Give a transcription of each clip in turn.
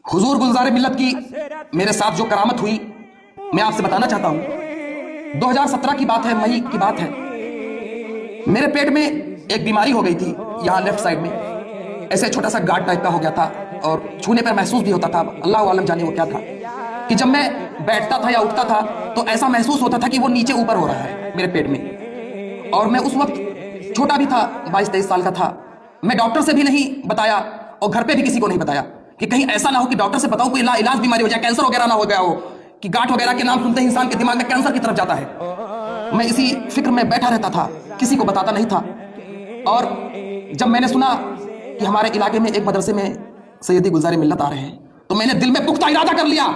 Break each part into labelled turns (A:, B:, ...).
A: हुजूर गुलज़ार मिल्लत की मेरे साथ जो करामत हुई मैं आपसे बताना चाहता हूं। 2017 की बात है, मई की बात है। मेरे पेट में एक बीमारी हो गई थी, यहाँ लेफ्ट साइड में ऐसे छोटा सा गांठ टाइप का हो गया था और छूने पर महसूस भी होता था, अल्लाह आलम जाने वो क्या था, कि जब मैं बैठता था या उठता था तो ऐसा महसूस होता था कि वो नीचे ऊपर हो रहा है मेरे पेट में। और मैं उस वक्त छोटा भी था, 22-23 साल का था। मैं डॉक्टर से भी नहीं बताया और घर पे भी किसी को नहीं बताया कि कहीं ऐसा ना हो कि डॉक्टर से बताऊं कोई इलाज बीमारी हो जाए, कैंसर वगैरह ना हो गया हो, कि गांठ वगैरह के नाम सुनते ही इंसान के दिमाग में कैंसर की तरफ जाता है। मैं इसी फिक्र में बैठा रहता था, किसी को बताता नहीं था। और जब मैंने सुना कि हमारे इलाके में एक मदरसे में सैयदी गुलज़ार मिल्लत आ रहे हैं, तो मैंने दिल में पुख्ता इरादा कर लिया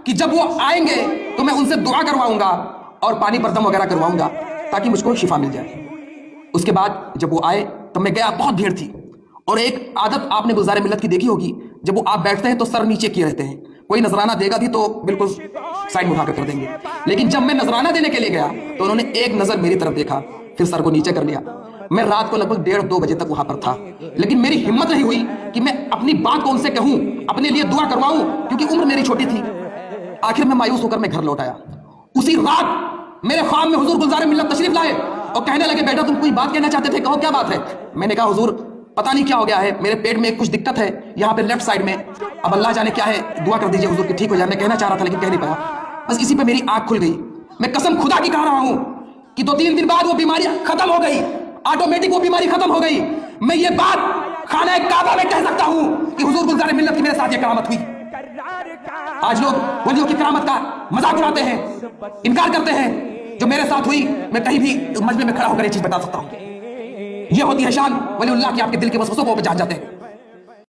A: कि जब वो आएंगे तो मैं उनसे दुआ करवाऊंगा और पानी पर दम वगैरह करवाऊंगा ताकि मुझको शिफा मिल जाए। उसके बाद जब वो आए तब मैं गया, बहुत भीड़ थी। और एक आदत आपने गुलज़ार मिल्लत की देखी होगी, जब वो आप बैठते हैं तो सर नीचे किए रहते हैं, कोई नजराना देगा भी तो बिल्कुल साइड में उठाकर कर देंगे। लेकिन जब मैं नजराना देने के लिए गया तो उन्होंने एक नजर मेरी तरफ देखा, फिर सर को नीचे कर लिया। मैं रात को लगभग 1:30-2 बजे तक वहां पर था, लेकिन मेरी हिम्मत नहीं हुई कि मैं अपनी बात को उनसे कहूं, अपने लिए दुआ करवाऊं, क्योंकि उम्र मेरी छोटी थी। आखिर में मायूस होकर मैं घर लौट आया। उसी रात मेरे ख्वाब में हुजूर गुलज़ार मिल्लत तशरीफ लाए और कहने लगे, बेटा तुम कोई बात कहना चाहते थे, कहो क्या बात है। मैंने कहा, हुजूर पता नहीं क्या हो गया है, मेरे पेट में कुछ दिक्कत है यहाँ पे लेफ्ट साइड में, अब अल्लाह जाने क्या है, दुआ कर दीजिए हुजूर कि ठीक हो जाए। मैं कहना चाह रहा था लेकिन कह नहीं पाया। बस इसी पे मेरी आंख खुल गई। मैं कसम खुदा की कह रहा हूं कि 2-3 दिन बाद वो बीमारी खत्म हो गई, ऑटोमेटिक वो बीमारी खत्म हो गई। मैं ये बात खाना काबा में कह सकता हूं कि हुजूर गुलज़ार मिल्लत की मेरे साथ ये करामत हुई। आज लोग वलियों की करामत का मजाक उड़ाते हैं, इनकार करते हैं। जो मेरे साथ हुई, मैं कहीं भी मजमे में खड़ा होकर ये चीज बता सकता हूं। ये होती है शान वलीउल्लाह की, आपके दिल के वसवसों को जान जाते हैं।